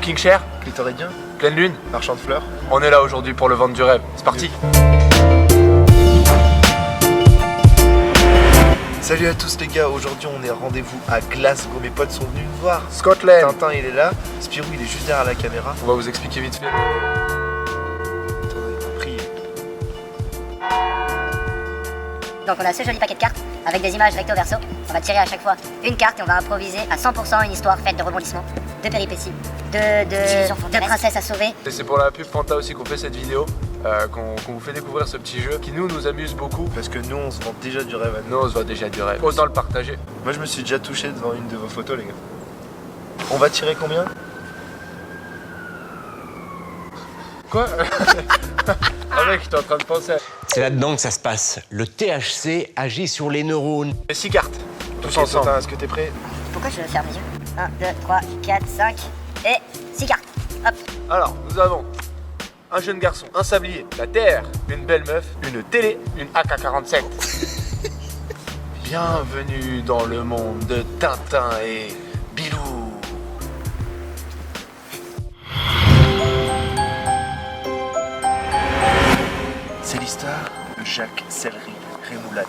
Rocking chair, Clitoridien, pleine lune. marchand de fleurs. On est là aujourd'hui pour le vendre du rêve. C'est parti. Salut à tous les gars, aujourd'hui on est rendez-vous à Glasgow. Mes potes sont venus me voir. Scotland. Tintin il est là, Spirou il est juste derrière la caméra. On va vous expliquer vite fait. Attendez, priez. Donc on a ce joli paquet de cartes avec des images recto verso. On va tirer à chaque fois une carte et on va improviser à 100% une histoire faite de rebondissements, de péripéties, de princesses à sauver. Et c'est pour la pub Fanta aussi qu'on fait cette vidéo, qu'on vous fait découvrir ce petit jeu qui nous amuse beaucoup. Parce que nous on se vend déjà du rêve à nous. Nous on se voit déjà du rêve. Osons le partager. Moi je me suis déjà touché devant une de vos photos les gars. On va tirer combien? Quoi? Ah mec, j'étais en train de penser. C'est là-dedans que ça se passe. Le THC agit sur les neurones. 6 cartes, tous Ok, ensemble. Tintin, est-ce que t'es prêt? Pourquoi je ferme les yeux 1, 2, 3, 4, 5 et 6 cartes. Hop. Alors, nous avons un jeune garçon, un sablier, la terre, une belle meuf, une télé, une AK-47. Bienvenue dans le monde de Tintin et Bilou. C'est l'histoire de Jacques Sellery Remoulade,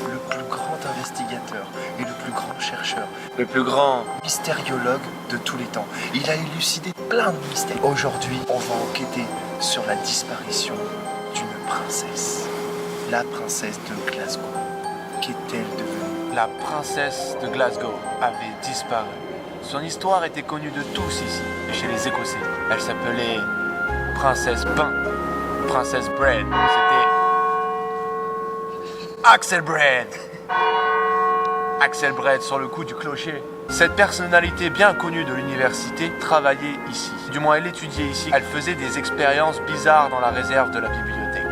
le plus grand investigateur et le plus grand chercheur, Le plus grand. mystériologue de tous les temps. Il a élucidé plein de mystères. Aujourd'hui, on va enquêter sur la disparition d'une princesse. La princesse de Glasgow. Qu'est-elle devenue? La princesse de Glasgow avait disparu. Son histoire était connue de tous ici et chez les Écossais. Elle s'appelait Princesse Pain, Princesse Bread. C'était Axel Bread. Axel Bread sur le coup du clocher. Cette personnalité bien connue de l'université travaillait ici. Du moins, elle étudiait ici. Elle faisait des expériences bizarres dans la réserve de la bibliothèque.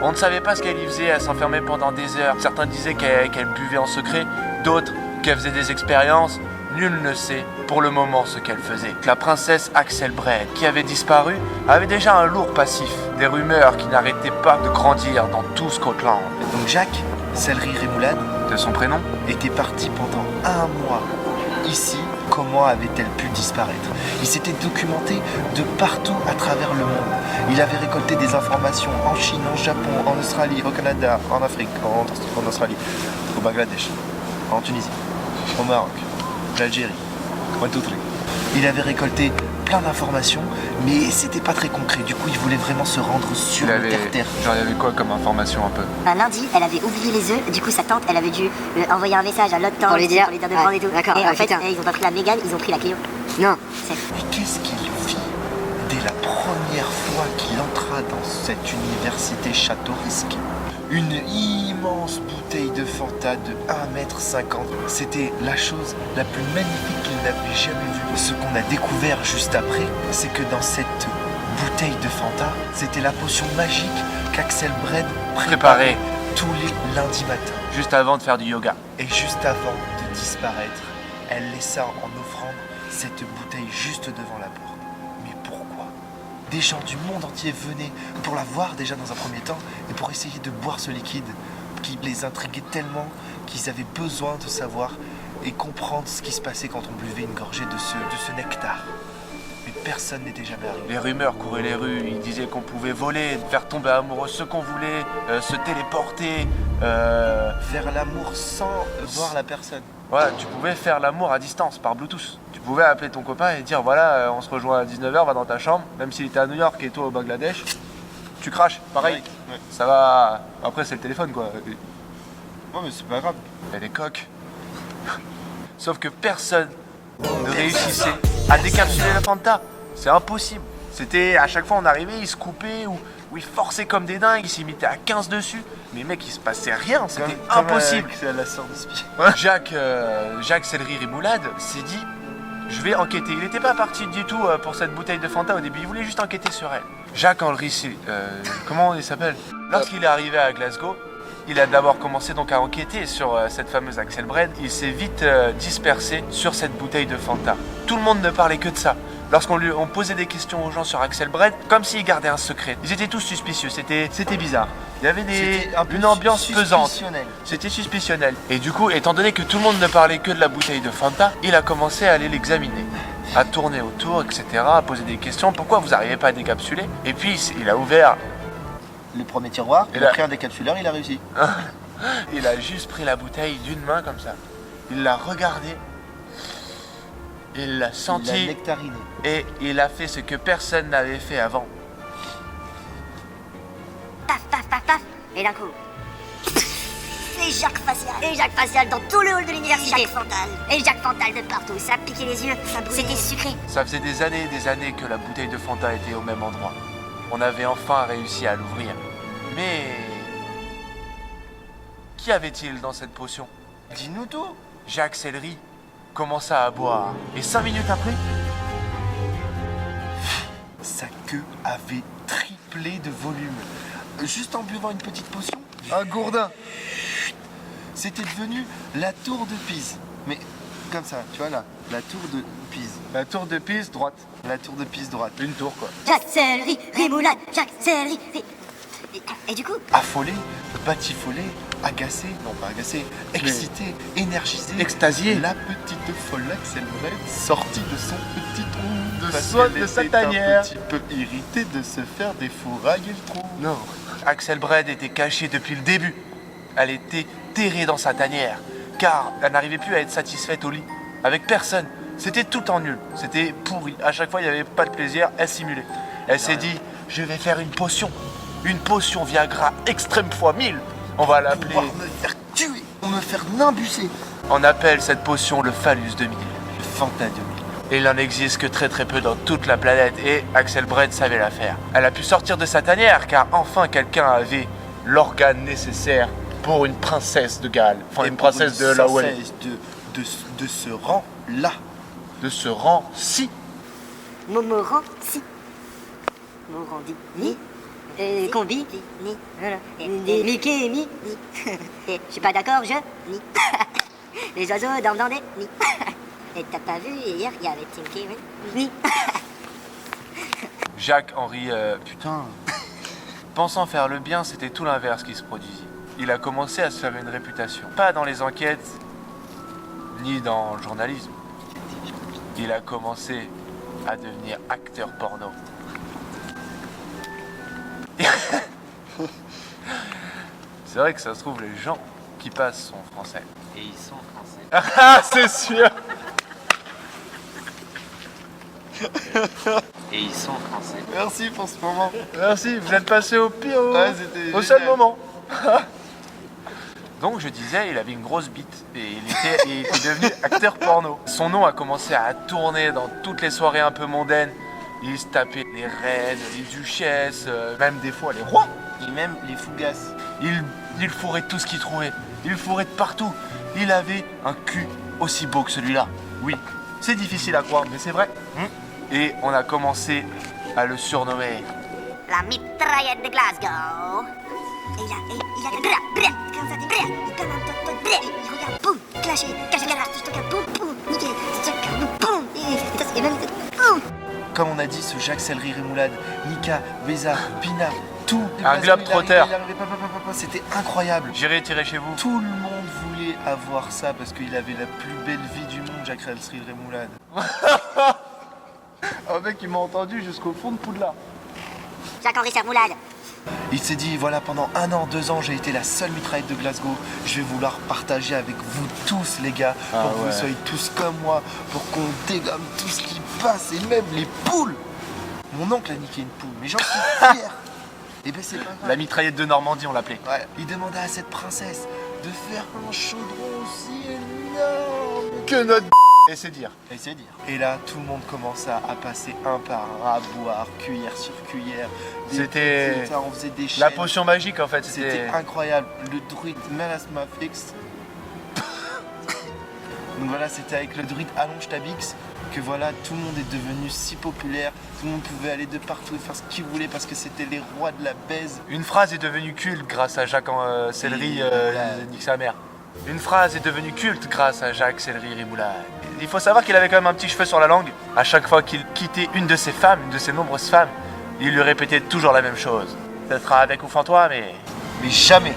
On ne savait pas ce qu'elle y faisait, elle s'enfermait pendant des heures. Certains disaient qu'elle buvait en secret, d'autres qu'elle faisait des expériences. Nul ne sait pour le moment ce qu'elle faisait. La princesse Axel Bread, qui avait disparu, avait déjà un lourd passif. Des rumeurs qui n'arrêtaient pas de grandir dans tout Scotland. Donc Jacques Sellery Remoulade De son prénom? était parti pendant un mois. Ici, comment avait-elle pu disparaître? Il s'était documenté de partout à travers le monde. Il avait récolté des informations en Chine, en Japon, en Australie, au Canada, en Afrique, en Australie, au Bangladesh, en Tunisie, au Maroc, en Algérie, one, two, three. Il avait récolté plein d'informations, mais c'était pas très concret. Du coup, il voulait vraiment se rendre sur le terre-terre. Genre, il y avait quoi comme information un peu? Un lundi, elle avait oublié les œufs. Du coup, sa tante, elle avait dû envoyer un message à l'autre tante pour lui dire de prendre et tout. D'accord, et en fait, putain. ils ont pas pris la Mégane, ils ont pris la Clio. Non. C'est Mais qu'est-ce qu'il vit dès la première fois qu'il entra dans cette université châteaurisque? Une immense bouteille de Fanta de 1,50 m. C'était la chose la plus magnifique qu'il n'avait jamais vue. Ce qu'on a découvert juste après, c'est que dans cette bouteille de Fanta, c'était la potion magique qu'Axel Bread préparait tous les lundis matins. Juste avant de faire du yoga. Et juste avant de disparaître, elle laissa en offrande cette bouteille juste devant la porte. Mais pourquoi? Des gens du monde entier venaient pour la voir déjà dans un premier temps et pour essayer de boire ce liquide qui les intriguait tellement qu'ils avaient besoin de savoir et comprendre ce qui se passait quand on buvait une gorgée de ce nectar. Mais personne n'était jamais arrivé. Les rumeurs couraient les rues, ils disaient qu'on pouvait voler, faire tomber amoureux ce qu'on voulait, se téléporter. Vers l'amour sans voir la personne. Voilà, tu pouvais faire l'amour à distance par Bluetooth. Tu pouvais appeler ton copain et dire voilà, on se rejoint à 19h, va dans ta chambre, même s'il était à New York et toi au Bangladesh. Tu craches, pareil. Ouais. Ça va. Après, c'est le téléphone quoi. Non mais c'est pas grave. Elle est coque. Sauf que personne ne réussissait à décapsuler la Fanta. C'est impossible. C'était à chaque fois on arrivait, ils se coupaient ou ils forçaient comme des dingues, ils s'imitaient à 15 dessus. Mais mec, il se passait rien, c'était impossible. C'est à la sorte de Spi. Jacques Sellery Remoulade s'est dit je vais enquêter. Il n'était pas parti du tout pour cette bouteille de Fanta au début, il voulait juste enquêter sur elle. Jacques Henry, comment il s'appelle? Lorsqu'il est arrivé à Glasgow, il a d'abord commencé donc à enquêter sur cette fameuse Axel Bread. Il s'est vite dispersé sur cette bouteille de Fanta. Tout le monde ne parlait que de ça. Lorsqu'on posait des questions aux gens sur Axel Bread, comme s'ils gardaient un secret. Ils étaient tous suspicieux, c'était bizarre. Il y avait une ambiance pesante. C'était suspicionnel. Et du coup, étant donné que tout le monde ne parlait que de la bouteille de Fanta, il a commencé à aller l'examiner. à tourner autour, etc., à poser des questions. Pourquoi vous n'arrivez pas à décapsuler? Et puis il a ouvert, Le premier tiroir, Et il là- a pris un décapsuleur, il a réussi. il a juste pris la bouteille d'une main comme ça. Il l'a regardée, il l'a Il a senti nectariné. et il a fait ce que personne n'avait fait avant. Paf, paf, paf, paf. Et d'un coup. Et Jacques Facial. Et Jacques Facial dans tout le hall de l'université. Jacques Fantal. Et Jacques Fantal de partout. Ça piquait les yeux. C'était sucré. Ça faisait des années que la bouteille de Fanta était au même endroit. On avait enfin réussi à l'ouvrir. Mais qu'y avait-il dans cette potion? Dis-nous tout. Jacques Céleri commença à boire. Et 5 minutes après, Sa queue avait triplé de volume. Juste en buvant une petite potion, un gourdin. C'était devenu la tour de Pise. Mais comme ça, tu vois là, la tour de Pise. la tour de Pise droite. La tour de Pise droite. Une tour quoi. Jacques Céleri, Rémoulade. Jacques Céleri. Et du coup, Affolé, batifolé, agacé, non pas agacé, excité, énergisé, Extasié. La petite folle Axelbred sortit de son petit trou De parce son- qu'elle de sa était tanière. un petit peu irritée de se faire des fourrailles et le trou. Non. Axel Bred était cachée depuis le début. Elle était terrée dans sa tanière, car elle n'arrivait plus à être satisfaite au lit. Avec personne. C'était tout en nul. C'était pourri. À chaque fois, il n'y avait pas de plaisir. Elle simulait. Elle s'est dit, je vais faire une potion. Une potion Viagra extrême fois 1000. On va l'appeler... Pour me faire tuer, pour me faire nimbusser. On appelle cette potion le phallus 2000. Le Fanta 2000. Et il n'en existe que très très peu dans toute la planète et Axel Bred savait la faire. Elle a pu sortir de sa tanière car enfin quelqu'un avait l'organe nécessaire pour une princesse de Galles. Enfin, une princesse de là où elle est. de ce rang-là. De ce rang-ci. Momorancy. Morandi. Ni. Combi. Ni. Voilà. Mickey et Mi. Ni. Je suis pas d'accord, je. Ni. Les oiseaux dorment dans des. Ni. Et t'as pas vu hier, il y avait Tinky, oui. Ni. Jacques-Henri, putain. Pensant faire le bien, c'était tout l'inverse qui se produisit. Il a commencé à se faire une réputation. Pas dans les enquêtes, ni dans le journalisme. Il a commencé à devenir acteur porno. C'est vrai que ça se trouve, les gens qui passent sont français. Et ils sont français. Ah, c'est sûr. Et ils sont français. Merci pour ce moment. Merci, vous êtes passé au pire, Ouais, c'était au seul génial. moment. Donc je disais, il avait une grosse bite et il était devenu acteur porno. Son nom a commencé à tourner dans toutes les soirées un peu mondaines. Il se tapait les reines, les duchesses, même des fois les rois. Et même les fougasses. Il fourrait tout ce qu'il trouvait. Il fourrait de partout. Il avait un cul aussi beau que celui-là. Oui, c'est difficile à croire, mais c'est vrai. Et on a commencé à le surnommer. La mitraillette de Glasgow. Et il a comme ça, comme un toto, il regarde, boum, clashé, caché, boum, boum, niqué, boum, et même, boum. Comme on a dit, ce Jacques Céleri Rémoulade, Nika, Béza, Pina, tout. Un globe-trotter. C'était incroyable. J'irai tirer chez vous. Tout le monde voulait avoir ça parce qu'il avait la plus belle vie du monde, Jacques Céleri Rémoulade. Un mec, il m'a entendu jusqu'au fond de Poudlard. Jacques-Henri Sermoulade. Il s'est dit, voilà, pendant 1 an, 2 ans, j'ai été la seule mitraillette de Glasgow. Je vais vouloir partager avec vous tous, les gars, Ah pour que ouais. vous soyez tous comme moi, pour qu'on dégomme tout ce qui passe, et même les poules. Mon oncle a niqué une poule, mais j'en suis fier. Et ben c'est pas grave. La mitraillette de Normandie, on l'appelait. Ouais. Il demanda à cette princesse de faire un chaudron aussi énorme Que notre et c'est dire. Et c'est dire. Et là, tout le monde commença à passer un par un, à boire, cuillère sur cuillère. Des C'était petites, on faisait des la chaînes. potion magique en fait. C'était incroyable. Le druide Melasmaflix. Donc voilà, c'était avec le druide Allonge Tabix que voilà, tout le monde est devenu si populaire. Tout le monde pouvait aller de partout et faire ce qu'il voulait parce que c'était les rois de la baise. Une phrase est devenue culte grâce à Jacques Céleri Rémoulade. nique sa mère. Une phrase est devenue culte grâce à Jacques Céleri Rémoulade. Il faut savoir qu'il avait quand même un petit cheveu sur la langue. À chaque fois qu'il quittait une de ses femmes, une de ses nombreuses femmes, il lui répétait toujours la même chose. Ça sera avec ou sans toi, mais... Mais jamais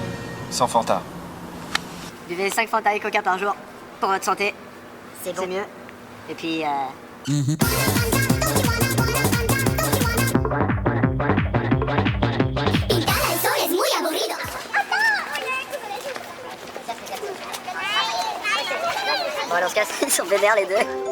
sans Fanta. Buvez 5 Fanta et Coca par jour pour votre santé. C'est mieux. Et puis, Bon, alors, on se casse, ils sont vénères les deux.